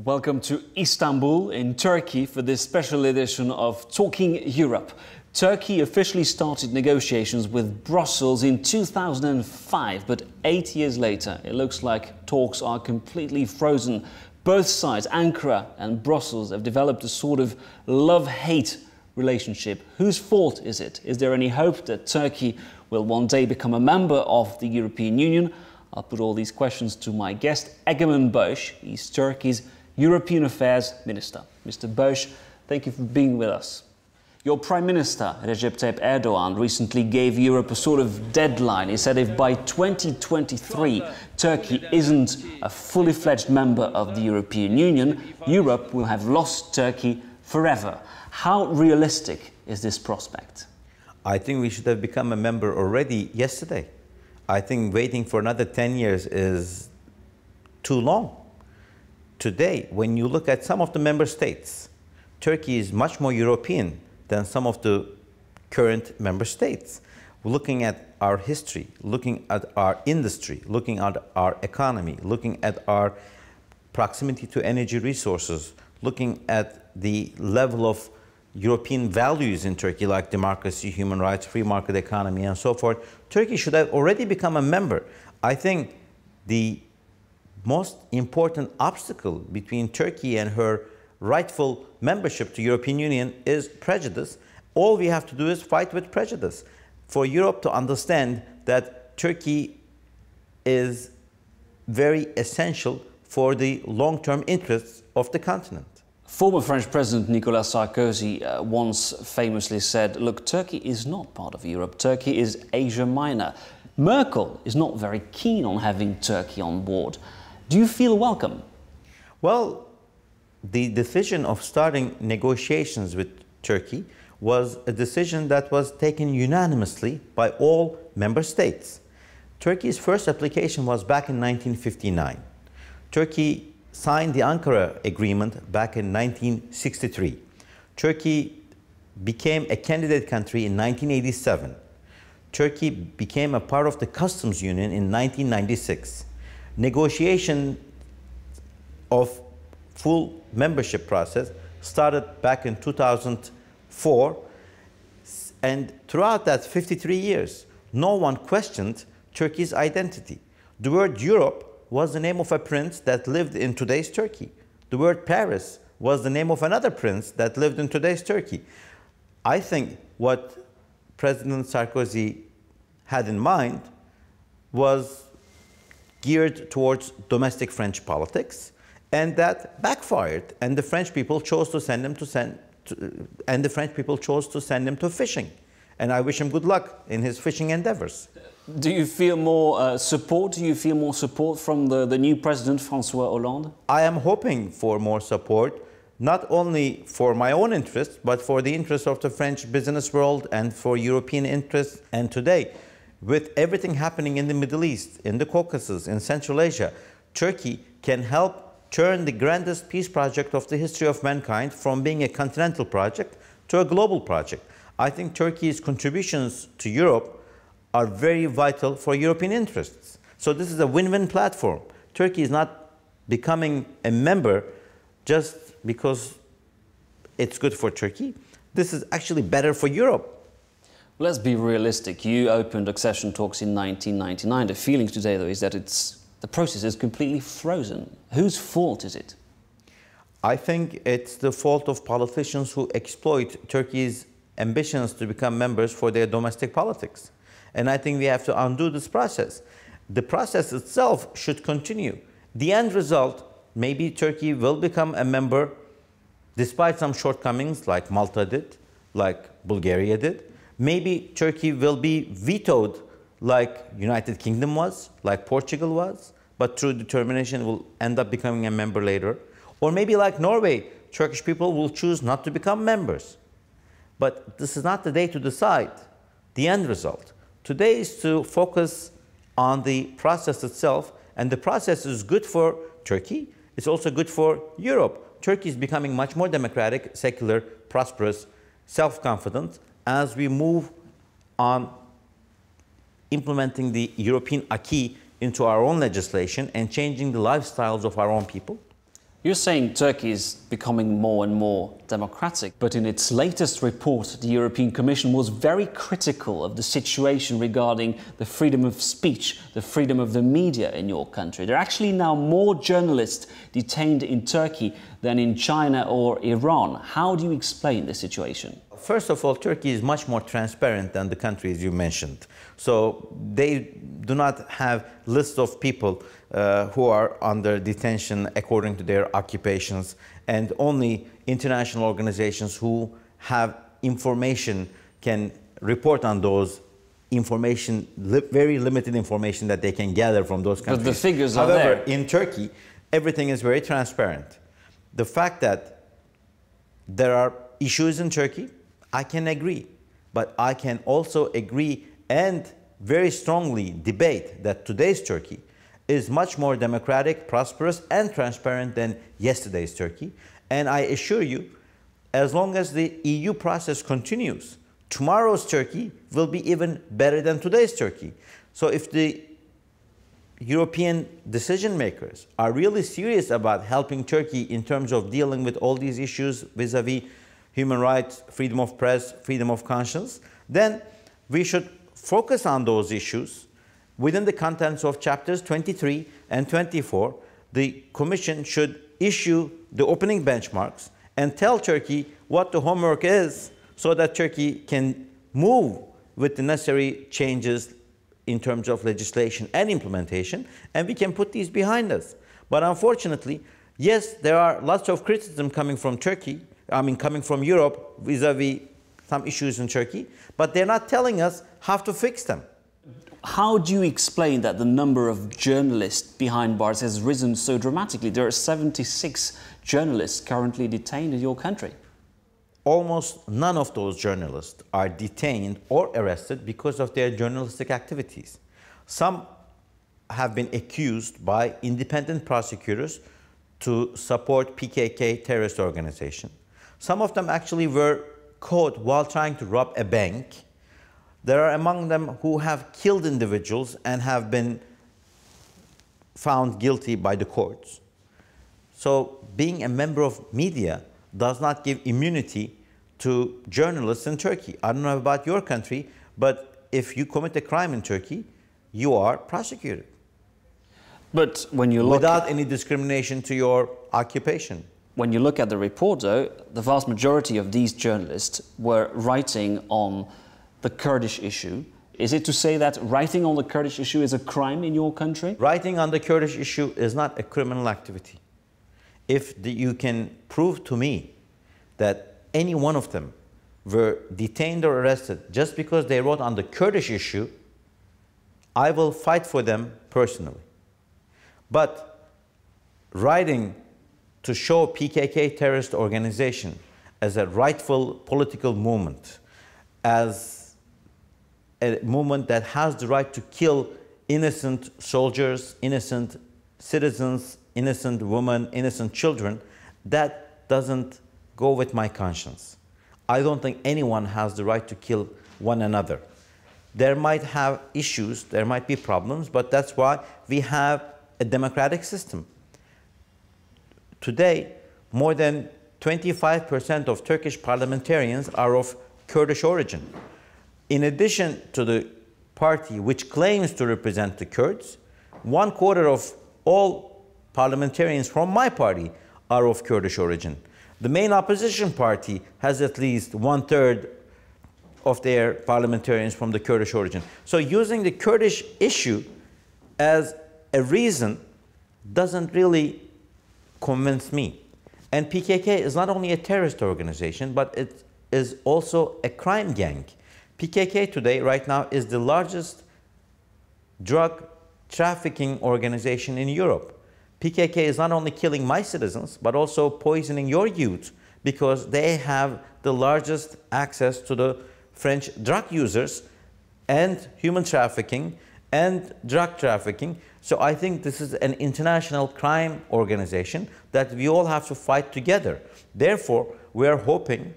Welcome to Istanbul in Turkey for this special edition of Talking Europe. Turkey officially started negotiations with Brussels in 2005, but 8 years later it looks like talks are completely frozen. Both sides, Ankara and Brussels, have developed a sort of love-hate relationship. Whose fault is it? Is there any hope that Turkey will one day become a member of the European Union? I'll put all these questions to my guest, Egemen Bosch. He's Turkey's European Affairs Minister. Mr. Bosch, thank you for being with us. Your Prime Minister, Recep Tayyip Erdogan, recently gave Europe a sort of deadline. He said if by 2023 Turkey isn't a fully fledged member of the European Union, Europe will have lost Turkey forever. How realistic is this prospect? I think we should have become a member already yesterday. I think waiting for another 10 years is too long. Today, when you look at some of the member states, Turkey is much more European than some of the current member states. Looking at our history, looking at our industry, looking at our economy, looking at our proximity to energy resources, looking at the level of European values in Turkey like democracy, human rights, free market economy and so forth, Turkey should have already become a member. I think the most important obstacle between Turkey and her rightful membership to European Union is prejudice. All we have to do is fight with prejudice for Europe to understand that Turkey is very essential for the long-term interests of the continent. Former French President Nicolas Sarkozy once famously said, look, Turkey is not part of Europe, Turkey is Asia Minor. Merkel is not very keen on having Turkey on board. Do you feel welcome? Well, the decision of starting negotiations with Turkey was a decision that was taken unanimously by all member states. Turkey's first application was back in 1959. Turkey signed the Ankara Agreement back in 1963. Turkey became a candidate country in 1987. Turkey became a part of the customs union in 1996. Negotiation of full membership process started back in 2004, and throughout that 53 years, no one questioned Turkey's identity. The word Europe was the name of a prince that lived in today's Turkey. The word Paris was the name of another prince that lived in today's Turkey. I think what President Sarkozy had in mind was geared towards domestic French politics, and that backfired, and the French people chose to send him to fishing. And I wish him good luck in his fishing endeavors. Do you feel more support? Do you feel more support from the new president, François Hollande? I am hoping for more support, not only for my own interests, but for the interests of the French business world and for European interests. And today, with everything happening in the Middle East, in the Caucasus, in Central Asia, Turkey can help turn the grandest peace project of the history of mankind from being a continental project to a global project. I think Turkey's contributions to Europe are very vital for European interests. So this is a win-win platform. Turkey is not becoming a member just because it's good for Turkey. This is actually better for Europe. Let's be realistic. You opened accession talks in 1999. The feeling today, though, is that the process is completely frozen. Whose fault is it? I think it's the fault of politicians who exploit Turkey's ambitions to become members for their domestic politics. And I think we have to undo this process. The process itself should continue. The end result, maybe Turkey will become a member despite some shortcomings like Malta did, like Bulgaria did. Maybe Turkey will be vetoed like United Kingdom was, like Portugal was, but through determination will end up becoming a member later. Or maybe like Norway, Turkish people will choose not to become members. But this is not the day to decide the end result. Today is to focus on the process itself, and the process is good for Turkey. It's also good for Europe. Turkey is becoming much more democratic, secular, prosperous, self-confident as we move on implementing the European acquis into our own legislation and changing the lifestyles of our own people. You're saying Turkey is becoming more and more democratic, but in its latest report, the European Commission was very critical of the situation regarding the freedom of speech, the freedom of the media in your country. There are actually now more journalists detained in Turkey than in China or Iran. How do you explain the situation? First of all, Turkey is much more transparent than the countries you mentioned. So they do not have lists of people who are under detention according to their occupations, and only international organizations who have information can report on those information, very limited information that they can gather from those countries. But the figures are there. there. In Turkey, everything is very transparent. The fact that there are issues in Turkey, I can agree, but I can also agree and very strongly debate that today's Turkey is much more democratic, prosperous, and transparent than yesterday's Turkey. And I assure you, as long as the EU process continues, tomorrow's Turkey will be even better than today's Turkey. So if the European decision makers are really serious about helping Turkey in terms of dealing with all these issues vis-a-vis human rights, freedom of press, freedom of conscience, then we should focus on those issues within the contents of chapters 23 and 24. The Commission should issue the opening benchmarks and tell Turkey what the homework is so that Turkey can move with the necessary changes in terms of legislation and implementation, and we can put these behind us. But unfortunately, yes, there are lots of criticism coming from Turkey, coming from Europe vis-a-vis some issues in Turkey, but they're not telling us how to fix them. How do you explain that the number of journalists behind bars has risen so dramatically? There are 76 journalists currently detained in your country. Almost none of those journalists are detained or arrested because of their journalistic activities. Some have been accused by independent prosecutors to support PKK terrorist organization. Some of them actually were caught while trying to rob a bank. There are among them who have killed individuals and have been found guilty by the courts. So being a member of media does not give immunity to journalists in Turkey. I don't know about your country, but if you commit a crime in Turkey, you are prosecuted. But when you look without any discrimination to your occupation. When you look at the report, though, the vast majority of these journalists were writing on the Kurdish issue. Is it to say that writing on the Kurdish issue is a crime in your country? Writing on the Kurdish issue is not a criminal activity. If you can prove to me that any one of them were detained or arrested just because they wrote on the Kurdish issue, I will fight for them personally. But writing to show PKK terrorist organization as a rightful political movement, as a movement that has the right to kill innocent soldiers, innocent citizens, innocent women, innocent children, that doesn't go with my conscience. I don't think anyone has the right to kill one another. There might have issues, there might be problems, but that's why we have a democratic system. Today, more than 25% of Turkish parliamentarians are of Kurdish origin. In addition to the party which claims to represent the Kurds, 1/4 of all parliamentarians from my party are of Kurdish origin. The main opposition party has at least 1/3 of their parliamentarians from the Kurdish origin. So using the Kurdish issue as a reason doesn't really convince me. And PKK is not only a terrorist organization, but it is also a crime gang. PKK today, right now, is the largest drug trafficking organization in Europe. PKK is not only killing my citizens, but also poisoning your youth because they have the largest access to the French drug users and human trafficking and drug trafficking. So I think this is an international crime organization that we all have to fight together. Therefore, we are hoping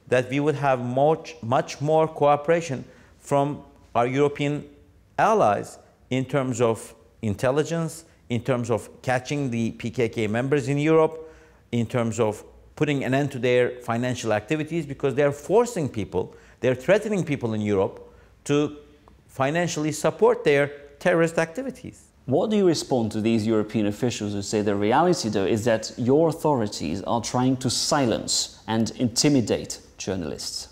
that we would have much more cooperation from our European allies in terms of intelligence, in terms of catching the PKK members in Europe, in terms of putting an end to their financial activities, because they're forcing people, they're threatening people in Europe to financially support their terrorist activities. What do you respond to these European officials who say the reality, though, is that your authorities are trying to silence and intimidate journalists?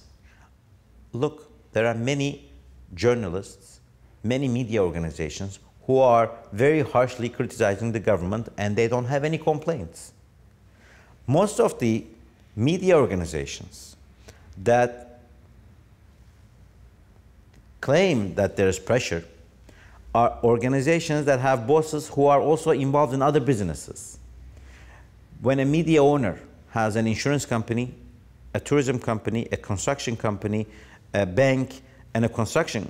Look, there are many journalists, many media organizations who are very harshly criticizing the government, and they don't have any complaints. Most of the media organizations that claim that there is pressure are organizations that have bosses who are also involved in other businesses. When a media owner has an insurance company, a tourism company, a construction company, a bank, and a construction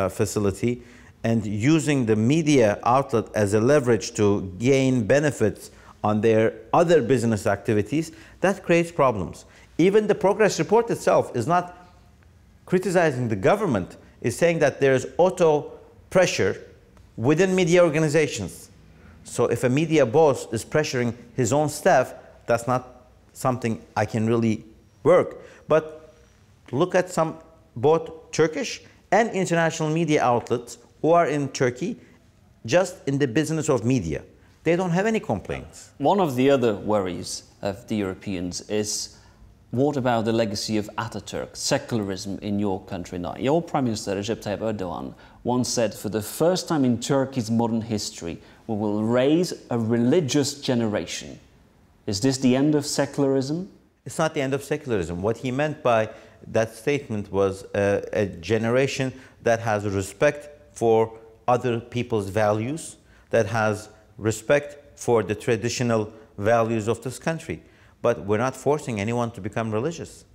facility, and using the media outlet as a leverage to gain benefits on their other business activities, that creates problems. Even the progress report itself is not criticizing the government, it's saying that there's auto pressure within media organizations. So if a media boss is pressuring his own staff, that's not something I can really work. But look at some both Turkish and international media outlets who are in Turkey just in the business of media. They don't have any complaints. One of the other worries of the Europeans is, what about the legacy of Ataturk, secularism in your country now? Your Prime Minister, Recep Tayyip Erdogan, once said, for the first time in Turkey's modern history, we will raise a religious generation. Is this the end of secularism? It's not the end of secularism. What he meant by that statement was a generation that has respect for other people's values, that has respect for the traditional values of this country. But we're not forcing anyone to become religious.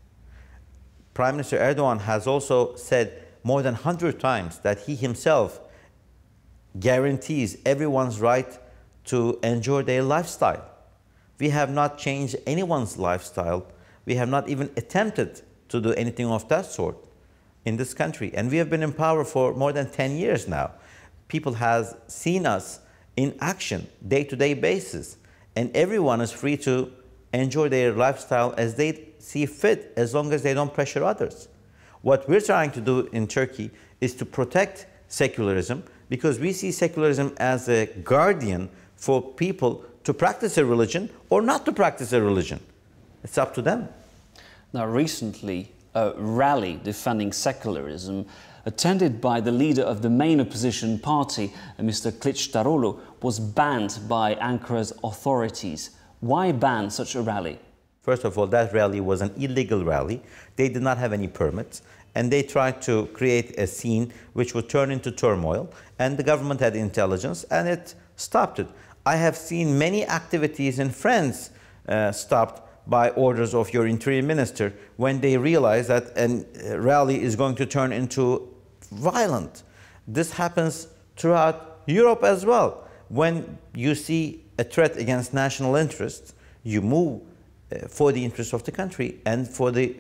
Prime Minister Erdogan has also said more than 100 times that he himself guarantees everyone's right to enjoy their lifestyle. We have not changed anyone's lifestyle. We have not even attempted to do anything of that sort in this country. And we have been in power for more than 10 years now. People have seen us in action, day-to-day basis. And everyone is free to enjoy their lifestyle as they see fit, as long as they don't pressure others. What we're trying to do in Turkey is to protect secularism, because we see secularism as a guardian for people to practice a religion or not to practice a religion. It's up to them. Now, recently, a rally defending secularism, attended by the leader of the main opposition party, Mr. Kılıçdaroğlu, was banned by Ankara's authorities. Why ban such a rally? First of all, that rally was an illegal rally. They did not have any permits, and they tried to create a scene which would turn into turmoil, and the government had intelligence, and it stopped it. I have seen many activities in France stopped by orders of your interior minister when they realize that a rally is going to turn into violent. This happens throughout Europe as well. When you see a threat against national interests, you move for the interests of the country and for the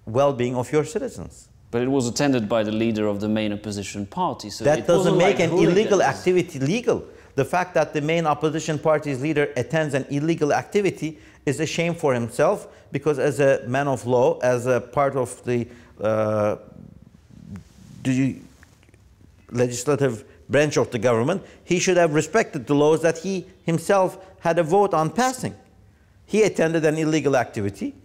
well-being of your citizens. But it was attended by the leader of the main opposition party. So that doesn't make like an illegal activity legal. The fact that the main opposition party's leader attends an illegal activity is a shame for himself, because as a man of law, as a part of the legislative branch of the government, he should have respected the laws that he himself had a vote on passing. He attended an illegal activity,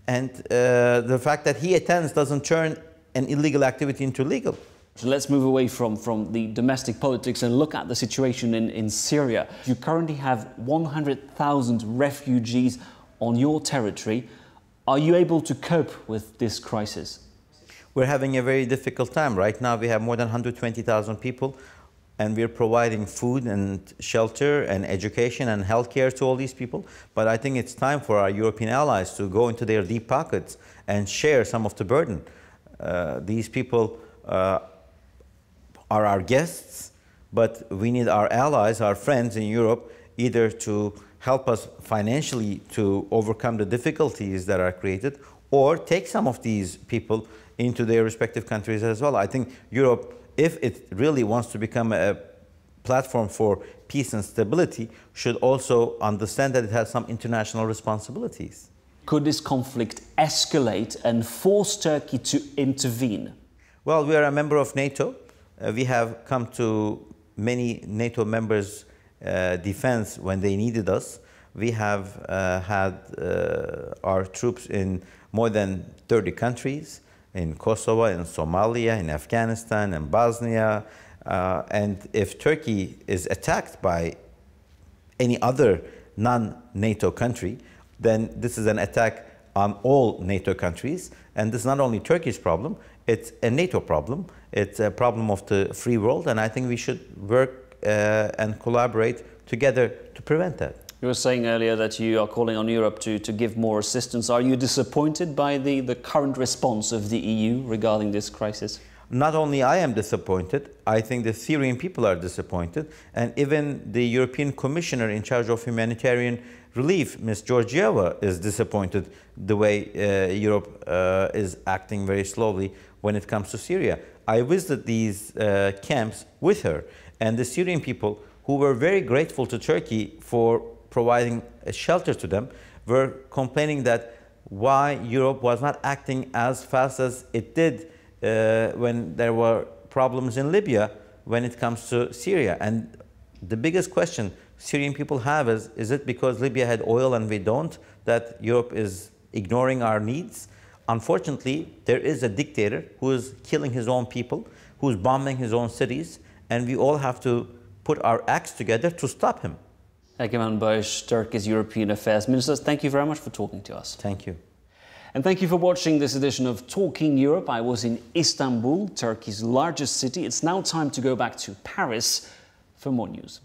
and the fact that he attends doesn't turn an illegal activity into legal. So let's move away from the domestic politics and look at the situation in Syria. You currently have 100,000 refugees on your territory. Are you able to cope with this crisis? We're having a very difficult time. Right now we have more than 120,000 people, and we're providing food and shelter and education and healthcare to all these people. But I think it's time for our European allies to go into their deep pockets and share some of the burden. These people are our guests, but we need our allies, our friends in Europe, either to help us financially to overcome the difficulties that are created, or take some of these people into their respective countries as well. I think Europe, if it really wants to become a platform for peace and stability should also understand that it has some international responsibilities. Could this conflict escalate and force Turkey to intervene? Well, we are a member of NATO. We have come to many NATO members' defense when they needed us. We have had our troops in more than 30 countries, in Kosovo, in Somalia, in Afghanistan, in Bosnia. And if Turkey is attacked by any other non-NATO country, then this is an attack on all NATO countries. And this is not only Turkey's problem, it's a NATO problem. It's a problem of the free world. And I think we should work and collaborate together to prevent that. You were saying earlier that you are calling on Europe to give more assistance. Are you disappointed by the current response of the EU regarding this crisis? Not only I am disappointed, I think the Syrian people are disappointed, and even the European Commissioner in charge of humanitarian relief, Ms. Georgieva, is disappointed the way Europe is acting very slowly when it comes to Syria. I visited these camps with her, and the Syrian people, who were very grateful to Turkey for providing a shelter to them, were complaining that why Europe was not acting as fast as it did when there were problems in Libya when it comes to Syria. And the biggest question Syrian people have is it because Libya had oil and we don't, that Europe is ignoring our needs? Unfortunately, there is a dictator who is killing his own people, who is bombing his own cities, and we all have to put our acts together to stop him. Egemen Bağış, Turkey's European Affairs Minister, thank you very much for talking to us. Thank you. And thank you for watching this edition of Talking Europe. I was in Istanbul, Turkey's largest city. It's now time to go back to Paris for more news.